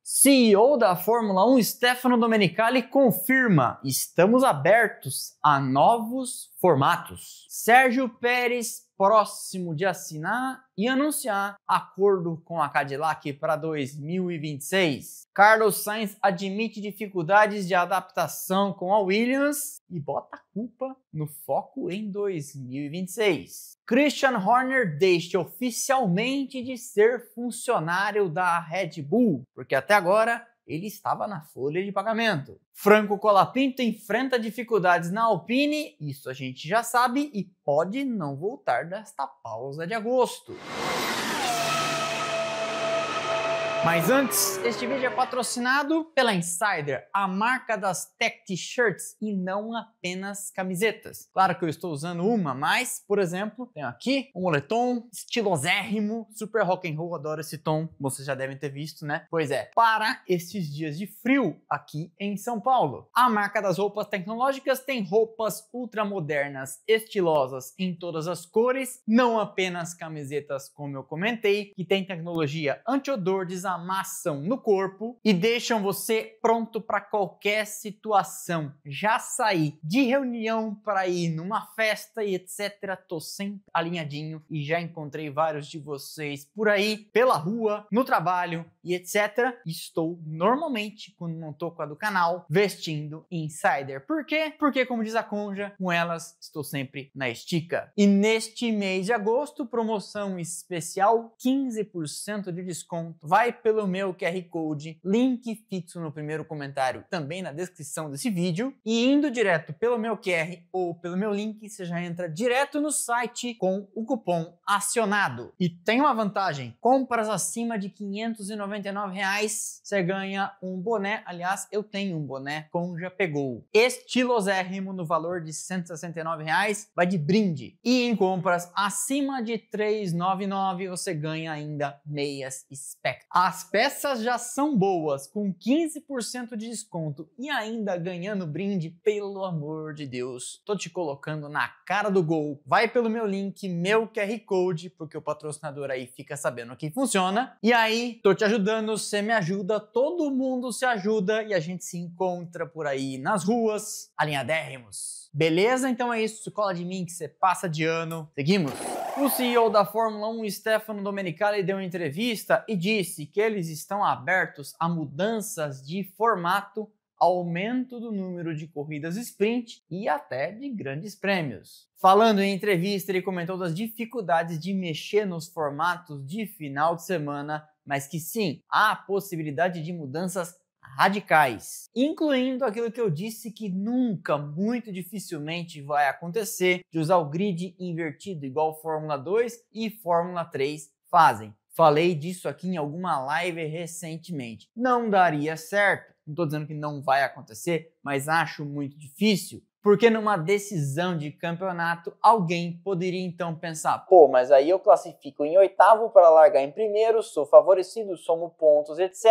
CEO da Fórmula 1, Stefano Domenicali, confirma: estamos abertos a novos formatos. Sérgio Pérez próximo de assinar e anunciar acordo com a Cadillac para 2026. Carlos Sainz admite dificuldades de adaptação com a Williams e bota a culpa no foco em 2026. Christian Horner deixa oficialmente de ser funcionário da Red Bull, porque até agora ele estava na folha de pagamento. Franco Colapinto enfrenta dificuldades na Alpine, isso a gente já sabe, e pode não voltar desta pausa de agosto. Mas antes, este vídeo é patrocinado pela Insider, a marca das tech t-shirts e não apenas camisetas. Claro que eu estou usando uma, mas, por exemplo, tenho aqui um moletom estilosérrimo, super rock and roll, adoro esse tom, vocês já devem ter visto, né? Pois é, para esses dias de frio aqui em São Paulo. A marca das roupas tecnológicas tem roupas ultramodernas, estilosas em todas as cores, não apenas camisetas como eu comentei, que tem tecnologia anti-odor, amassam no corpo e deixam você pronto para qualquer situação. Já saí de reunião para ir numa festa e etc. Tô sempre alinhadinho e já encontrei vários de vocês por aí, pela rua, no trabalho e etc. Estou normalmente, quando não tô com a do canal, vestindo Insider. Por quê? Porque, como diz a Conja, com elas estou sempre na estica. E neste mês de agosto, promoção especial, 15% de desconto. Vai pelo meu QR Code, link fixo no primeiro comentário, também na descrição desse vídeo, e indo direto pelo meu QR ou pelo meu link, você já entra direto no site com o cupom acionado. E tem uma vantagem: compras acima de R$ 599, você ganha um boné. Aliás, eu tenho um boné, Conja pegou, estilosérrimo, no valor de R$ 169, vai de brinde. E em compras acima de R$ 399, você ganha ainda meias Spectre. As peças já são boas, com 15% de desconto e ainda ganhando brinde, pelo amor de Deus. Tô te colocando na cara do gol. Vai pelo meu link, meu QR Code, porque o patrocinador aí fica sabendo que funciona. E aí, tô te ajudando, você me ajuda, todo mundo se ajuda e a gente se encontra por aí nas ruas, alinhadérrimos. Beleza? Então é isso, cola de mim que você passa de ano. Seguimos? O CEO da Fórmula 1, Stefano Domenicali, deu uma entrevista e disse que eles estão abertos a mudanças de formato, aumento do número de corridas sprint e até de grandes prêmios. Falando em entrevista, ele comentou das dificuldades de mexer nos formatos de final de semana, mas que sim, há a possibilidade de mudanças radicais, incluindo aquilo que eu disse que nunca, muito dificilmente vai acontecer, de usar o grid invertido igual Fórmula 2 e Fórmula 3 fazem. Falei disso aqui em alguma live recentemente. Não daria certo, não estou dizendo que não vai acontecer, mas acho muito difícil, porque numa decisão de campeonato, alguém poderia então pensar: pô, mas aí eu classifico em oitavo para largar em primeiro, sou favorecido, somo pontos, etc.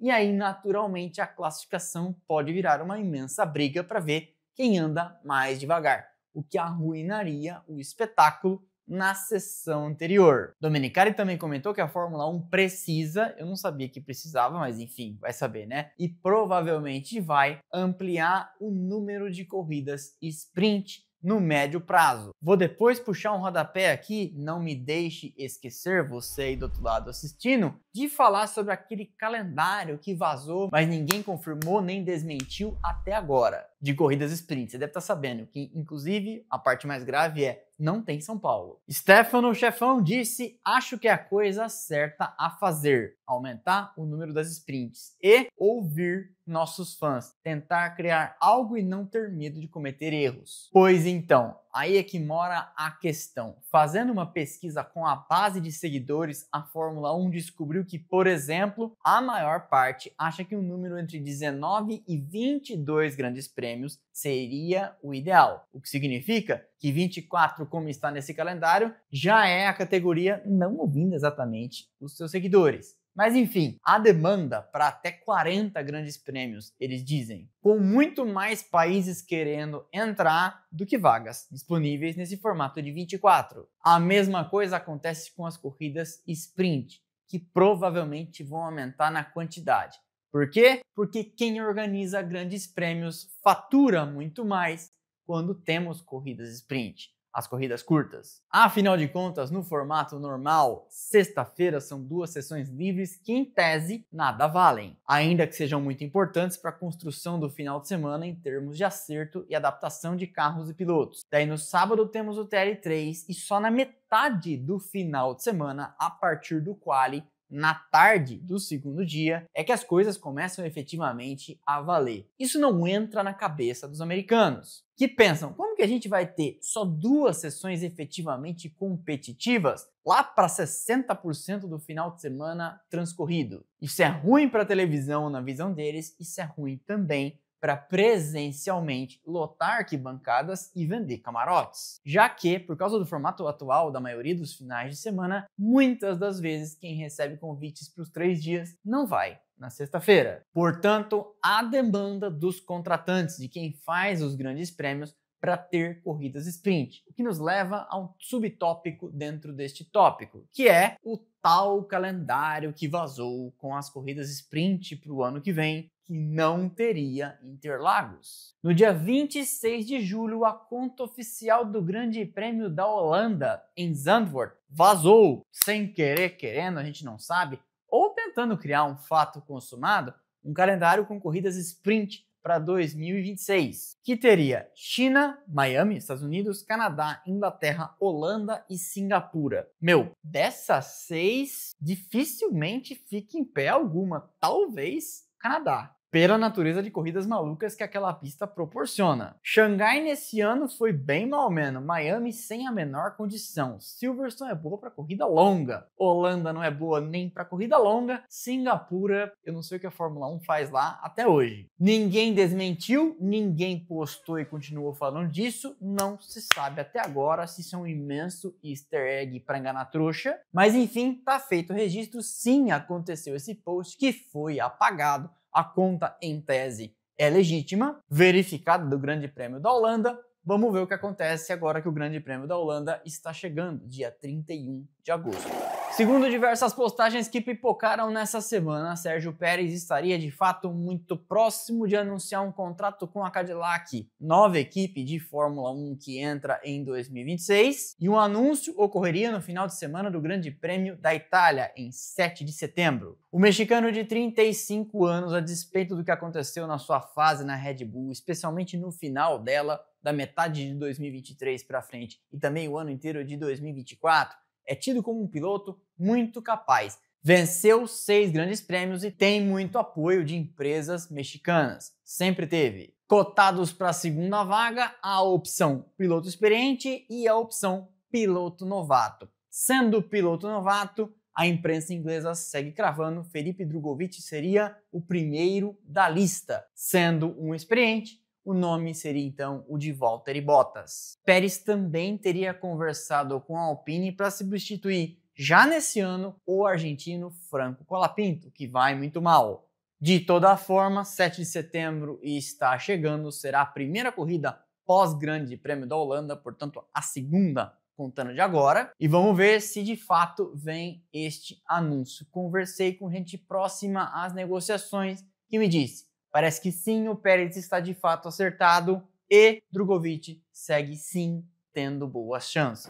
E aí, naturalmente, a classificação pode virar uma imensa briga para ver quem anda mais devagar, o que arruinaria o espetáculo na sessão anterior. Domenicali também comentou que a Fórmula 1 precisa, eu não sabia que precisava, mas enfim, vai saber, né? E provavelmente vai ampliar o número de corridas sprint no médio prazo. Vou depois puxar um rodapé aqui, não me deixe esquecer, você aí do outro lado assistindo, de falar sobre aquele calendário que vazou, mas ninguém confirmou nem desmentiu até agora, de corridas sprint. Você deve estar sabendo que, inclusive, a parte mais grave é: não tem São Paulo. Stefano Chefão disse: acho que é a coisa certa a fazer, aumentar o número das sprints e ouvir nossos fãs, tentar criar algo e não ter medo de cometer erros. Pois então, aí é que mora a questão. Fazendo uma pesquisa com a base de seguidores, a Fórmula 1 descobriu que, por exemplo, a maior parte acha que um número entre 19 e 22 grandes prêmios seria o ideal, o que significa que 24, como está nesse calendário, já é a categoria não ouvindo exatamente os seus seguidores. Mas enfim, há demanda para até 40 grandes prêmios, eles dizem, com muito mais países querendo entrar do que vagas disponíveis nesse formato de 24. A mesma coisa acontece com as corridas sprint, que provavelmente vão aumentar na quantidade. Por quê? Porque quem organiza grandes prêmios fatura muito mais quando temos corridas sprint, as corridas curtas. Afinal de contas, no formato normal, sexta-feira são 2 sessões livres que, em tese, nada valem, ainda que sejam muito importantes para a construção do final de semana em termos de acerto e adaptação de carros e pilotos. Daí no sábado temos o TL3 e só na metade do final de semana, a partir do quali, na tarde do segundo dia, é que as coisas começam efetivamente a valer. Isso não entra na cabeça dos americanos, que pensam, como que a gente vai ter só 2 sessões efetivamente competitivas lá para 60% do final de semana transcorrido? Isso é ruim para a televisão na visão deles, isso é ruim também para presencialmente lotar arquibancadas e vender camarotes. Já que, por causa do formato atual da maioria dos finais de semana, muitas das vezes quem recebe convites para os 3 dias não vai na sexta-feira. Portanto, há demanda dos contratantes, de quem faz os grandes prêmios, para ter corridas sprint, o que nos leva a um subtópico dentro deste tópico, que é o tal calendário que vazou com as corridas sprint para o ano que vem, que não teria Interlagos. No dia 26 de julho, a conta oficial do Grande Prêmio da Holanda, em Zandvoort, vazou, sem querer, querendo, a gente não sabe, ou tentando criar um fato consumado, um calendário com corridas sprint para 2026, que teria China, Miami, Estados Unidos, Canadá, Inglaterra, Holanda e Singapura. Meu, dessas 6, dificilmente fica em pé alguma, talvez Canadá, pela natureza de corridas malucas que aquela pista proporciona. Xangai nesse ano foi bem mal menos, Miami sem a menor condição, Silverstone é boa para corrida longa, Holanda não é boa nem para corrida longa, Singapura, eu não sei o que a Fórmula 1 faz lá até hoje. Ninguém desmentiu, ninguém postou e continuou falando disso, não se sabe até agora se isso é um imenso easter egg para enganar trouxa, mas enfim, tá feito o registro, sim, aconteceu esse post que foi apagado. A conta, em tese, é legítima, verificada do Grande Prêmio da Holanda. Vamos ver o que acontece agora que o Grande Prêmio da Holanda está chegando, dia 31 de agosto. Segundo diversas postagens que pipocaram nessa semana, Sérgio Pérez estaria de fato muito próximo de anunciar um contrato com a Cadillac, nova equipe de Fórmula 1 que entra em 2026, e um anúncio ocorreria no final de semana do Grande Prêmio da Itália, em 7 de setembro. O mexicano de 35 anos, a despeito do que aconteceu na sua fase na Red Bull, especialmente no final dela, da metade de 2023 para frente e também o ano inteiro de 2024, é tido como um piloto muito capaz. Venceu 6 grandes prêmios e tem muito apoio de empresas mexicanas. Sempre teve. Cotados para a segunda vaga, a opção piloto experiente e a opção piloto novato. Sendo piloto novato, a imprensa inglesa segue cravando Felipe Drugovich seria o primeiro da lista. Sendo um experiente, o nome seria então o de Valtteri Bottas. Pérez também teria conversado com a Alpine para substituir, já nesse ano, o argentino Franco Colapinto, que vai muito mal. De toda forma, 7 de setembro está chegando, será a primeira corrida pós-Grande Prêmio da Holanda, portanto a segunda contando de agora, e vamos ver se de fato vem este anúncio. Conversei com gente próxima às negociações que me disse: parece que sim, o Pérez está de fato acertado e Drugovich segue sim tendo boas chances.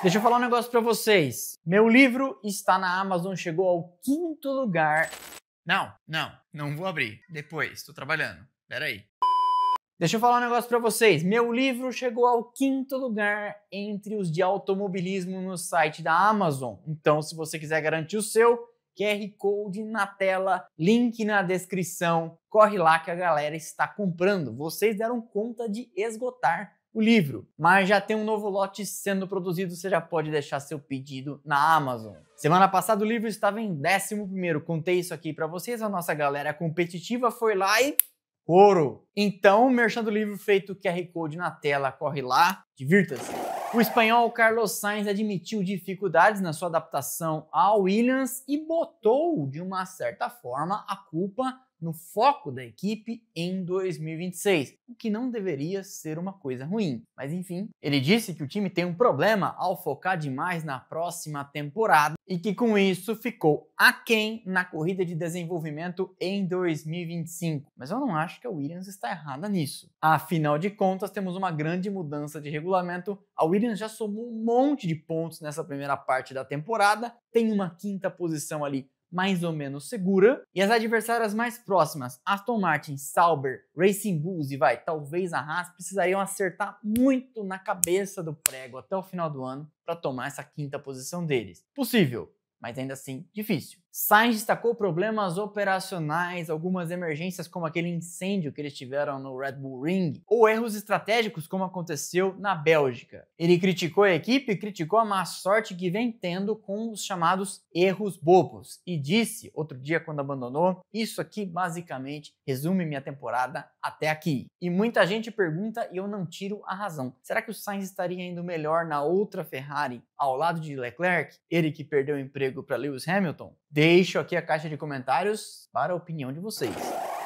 Deixa eu falar um negócio pra vocês. Meu livro está na Amazon, chegou ao 5º lugar. Não vou abrir. Depois, tô trabalhando. Pera aí. Deixa eu falar um negócio pra vocês. Meu livro chegou ao 5º lugar entre os de automobilismo no site da Amazon. Então, se você quiser garantir o seu, QR Code na tela, link na descrição, corre lá que a galera está comprando. Vocês deram conta de esgotar o livro, mas já tem um novo lote sendo produzido, você já pode deixar seu pedido na Amazon. Semana passada o livro estava em 11º, contei isso aqui para vocês, a nossa galera competitiva foi lá e ouro. Então, o merchan do livro feito QR Code na tela, corre lá, divirta-se. O espanhol Carlos Sainz admitiu dificuldades na sua adaptação ao Williams e botou, de uma certa forma, a culpa no foco da equipe em 2026, o que não deveria ser uma coisa ruim. Mas enfim, ele disse que o time tem um problema ao focar demais na próxima temporada e que com isso ficou aquém na corrida de desenvolvimento em 2025. Mas eu não acho que a Williams está errada nisso. Afinal de contas, temos uma grande mudança de regulamento. A Williams já somou um monte de pontos nessa primeira parte da temporada, tem uma quinta posição ali mais ou menos segura, e as adversárias mais próximas, Aston Martin, Sauber, Racing Bulls e talvez a Haas, precisariam acertar muito na cabeça do prego até o final do ano para tomar essa quinta posição deles. Possível, mas ainda assim difícil. Sainz destacou problemas operacionais, algumas emergências como aquele incêndio que eles tiveram no Red Bull Ring, ou erros estratégicos como aconteceu na Bélgica. Ele criticou a equipe e criticou a má sorte que vem tendo com os chamados erros bobos e disse, outro dia quando abandonou, isso aqui basicamente resume minha temporada até aqui. E muita gente pergunta e eu não tiro a razão. Será que o Sainz estaria indo melhor na outra Ferrari ao lado de Leclerc? Ele que perdeu o emprego para Lewis Hamilton? Deixo aqui a caixa de comentários para a opinião de vocês.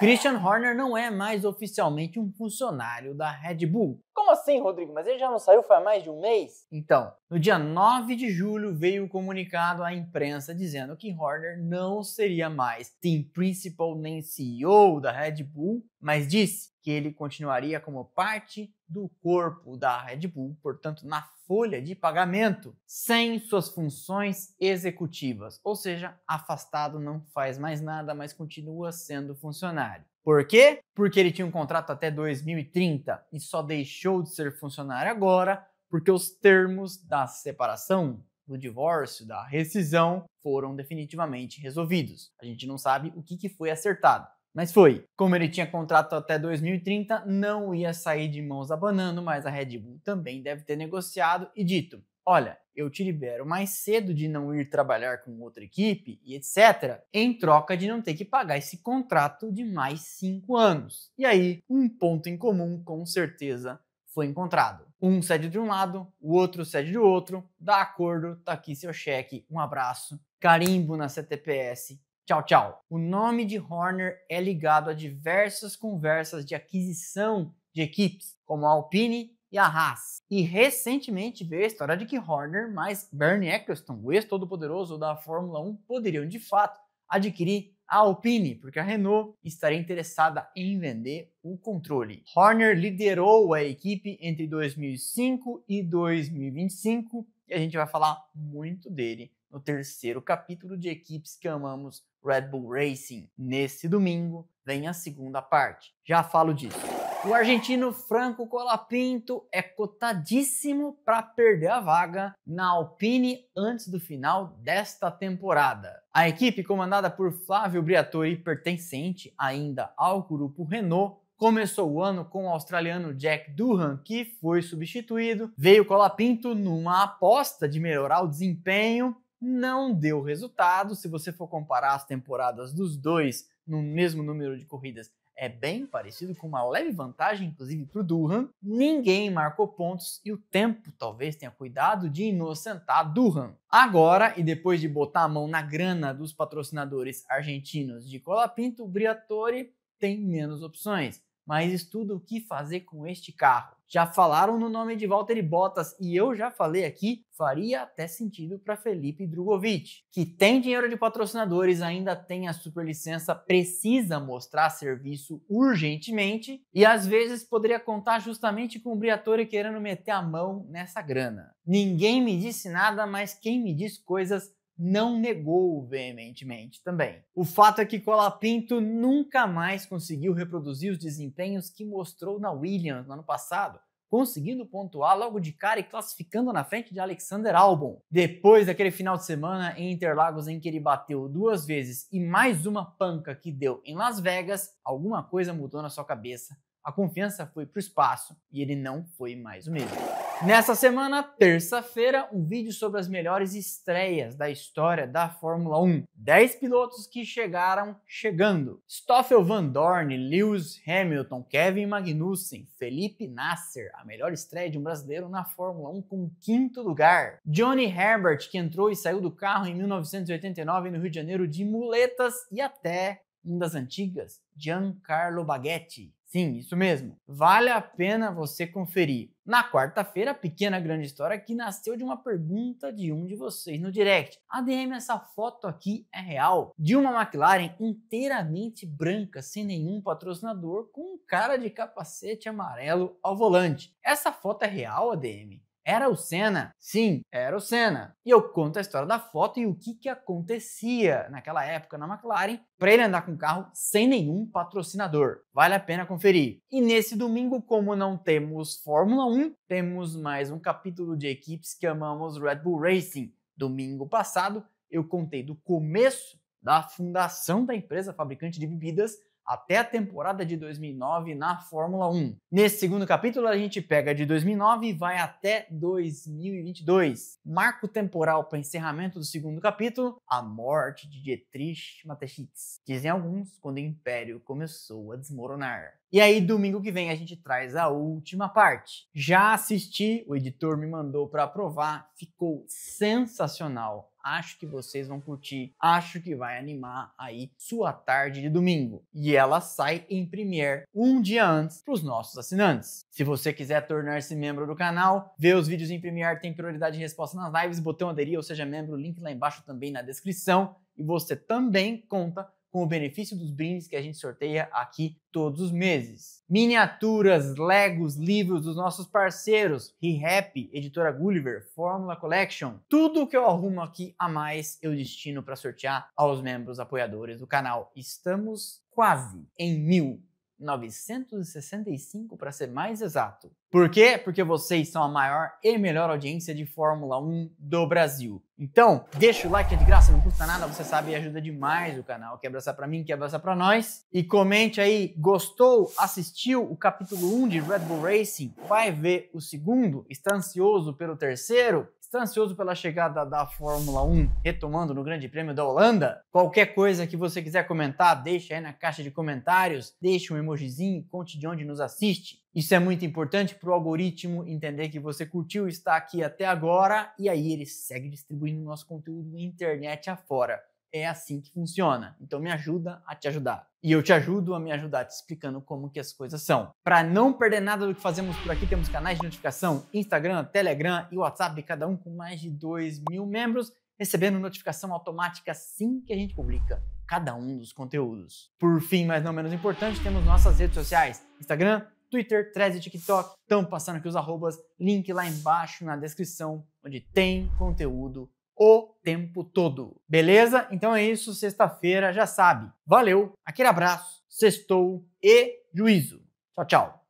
Christian Horner não é mais oficialmente um funcionário da Red Bull. Como assim, Rodrigo? Mas ele já não saiu faz mais de um mês? Então, no dia 9 de julho veio o comunicado à imprensa dizendo que Horner não seria mais Team Principal nem CEO da Red Bull, mas disse que ele continuaria como parte do corpo da Red Bull, portanto na folha de pagamento, sem suas funções executivas, ou seja, afastado, não faz mais nada, mas continua sendo funcionário. Por quê? Porque ele tinha um contrato até 2030 e só deixou de ser funcionário agora porque os termos da separação, do divórcio, da rescisão foram definitivamente resolvidos. A gente não sabe o que foi acertado. Mas foi. Como ele tinha contrato até 2030, não ia sair de mãos abanando, mas a Red Bull também deve ter negociado e dito: olha, eu te libero mais cedo de não ir trabalhar com outra equipe e etc, em troca de não ter que pagar esse contrato de mais 5 anos. E aí, um ponto em comum com certeza foi encontrado. Um cede de um lado, o outro cede do outro, dá acordo, tá aqui seu cheque, um abraço, carimbo na CTPS. Tchau, tchau. O nome de Horner é ligado a diversas conversas de aquisição de equipes, como a Alpine e a Haas. E recentemente veio a história de que Horner mais Bernie Ecclestone, o ex-todo-poderoso da Fórmula 1, poderiam de fato adquirir a Alpine, porque a Renault estaria interessada em vender o controle. Horner liderou a equipe entre 2005 e 2025 e a gente vai falar muito dele no terceiro capítulo de Equipes que Amamos, Red Bull Racing. Nesse domingo vem a segunda parte. Já falo disso. O argentino Franco Colapinto é cotadíssimo para perder a vaga na Alpine antes do final desta temporada. A equipe, comandada por Flávio Briatore, pertencente ainda ao grupo Renault, começou o ano com o australiano Jack Doohan, que foi substituído. Veio Colapinto numa aposta de melhorar o desempenho, não deu resultado. Se você for comparar as temporadas dos dois no mesmo número de corridas, é bem parecido, com uma leve vantagem, inclusive, para o Doohan. Ninguém marcou pontos e o tempo talvez tenha cuidado de inocentar Doohan. Agora, e depois de botar a mão na grana dos patrocinadores argentinos de Colapinto, o Briatore tem menos opções, mas estuda o que fazer com este carro. Já falaram no nome de Valtteri Bottas e eu já falei aqui, faria até sentido para Felipe Drugovich, que tem dinheiro de patrocinadores, ainda tem a superlicença, precisa mostrar serviço urgentemente e às vezes poderia contar justamente com o Briatore querendo meter a mão nessa grana. Ninguém me disse nada, mas quem me diz coisas não negou veementemente também. O fato é que Colapinto nunca mais conseguiu reproduzir os desempenhos que mostrou na Williams no ano passado, conseguindo pontuar logo de cara e classificando na frente de Alexander Albon. Depois daquele final de semana em Interlagos em que ele bateu 2 vezes e mais uma panca que deu em Las Vegas, alguma coisa mudou na sua cabeça. A confiança foi para o espaço e ele não foi mais o mesmo. Nessa semana, terça-feira, um vídeo sobre as melhores estreias da história da Fórmula 1. 10 pilotos que chegaram chegando. Stoffel Vandoorne, Lewis Hamilton, Kevin Magnussen, Felipe Nasser, a melhor estreia de um brasileiro na Fórmula 1 com o 5º lugar. Johnny Herbert, que entrou e saiu do carro em 1989 no Rio de Janeiro de muletas, e até um das antigas, Giancarlo Baghetti. Sim, isso mesmo. Vale a pena você conferir. Na quarta-feira, a pequena grande história que nasceu de uma pergunta de um de vocês no direct. ADM, essa foto aqui é real? De uma McLaren inteiramente branca, sem nenhum patrocinador, com um cara de capacete amarelo ao volante. Essa foto é real, ADM? Era o Senna? Sim, era o Senna. E eu conto a história da foto e o que acontecia naquela época na McLaren para ele andar com o carro sem nenhum patrocinador. Vale a pena conferir. E nesse domingo, como não temos Fórmula 1, temos mais um capítulo de equipes que amamos Red Bull Racing. Domingo passado, eu contei do começo da fundação da empresa fabricante de bebidas até a temporada de 2009 na Fórmula 1. Nesse segundo capítulo, a gente pega de 2009 e vai até 2022. Marco temporal para encerramento do segundo capítulo, a morte de Dietrich Mateschitz. Dizem alguns, quando o Império começou a desmoronar. E aí, domingo que vem, a gente traz a última parte. Já assisti, o editor me mandou para aprovar, ficou sensacional. Acho que vocês vão curtir, acho que vai animar aí sua tarde de domingo. E ela sai em Premiere um dia antes para os nossos assinantes. Se você quiser tornar-se membro do canal, ver os vídeos em Premiere, tem prioridade de resposta nas lives, botão aderir ou seja membro, link lá embaixo também na descrição. E você também conta com o benefício dos brindes que a gente sorteia aqui todos os meses. Miniaturas, Legos, livros dos nossos parceiros, ReHap, Editora Gulliver, Fórmula Collection. Tudo que eu arrumo aqui a mais eu destino para sortear aos membros apoiadores do canal. Estamos quase em 1965 para ser mais exato. Por quê? Porque vocês são a maior e melhor audiência de Fórmula 1 do Brasil. Então, deixa o like, é de graça, não custa nada, você sabe, e ajuda demais o canal. Quer abraçar pra mim, quer abraçar pra nós? E comente aí, gostou? Assistiu o capítulo 1 de Red Bull Racing? Vai ver o segundo? Está ansioso pelo terceiro? Está ansioso pela chegada da Fórmula 1 retomando no Grande Prêmio da Holanda? Qualquer coisa que você quiser comentar, deixa aí na caixa de comentários, deixa um emojizinho, conte de onde nos assiste. Isso é muito importante para o algoritmo entender que você curtiu e está aqui até agora e aí ele segue distribuindo o nosso conteúdo internet afora. É assim que funciona. Então me ajuda a te ajudar. E eu te ajudo a me ajudar te explicando como que as coisas são. Para não perder nada do que fazemos por aqui, temos canais de notificação, Instagram, Telegram e WhatsApp, cada um com mais de 2.000 membros, recebendo notificação automática assim que a gente publica cada um dos conteúdos. Por fim, mas não menos importante, temos nossas redes sociais, Instagram, Twitter, Threads e TikTok. Estão passando aqui os arrobas, link lá embaixo na descrição, onde tem conteúdo o tempo todo. Beleza? Então é isso, sexta-feira, já sabe. Valeu, aquele abraço, sextou e juízo. Tchau, tchau.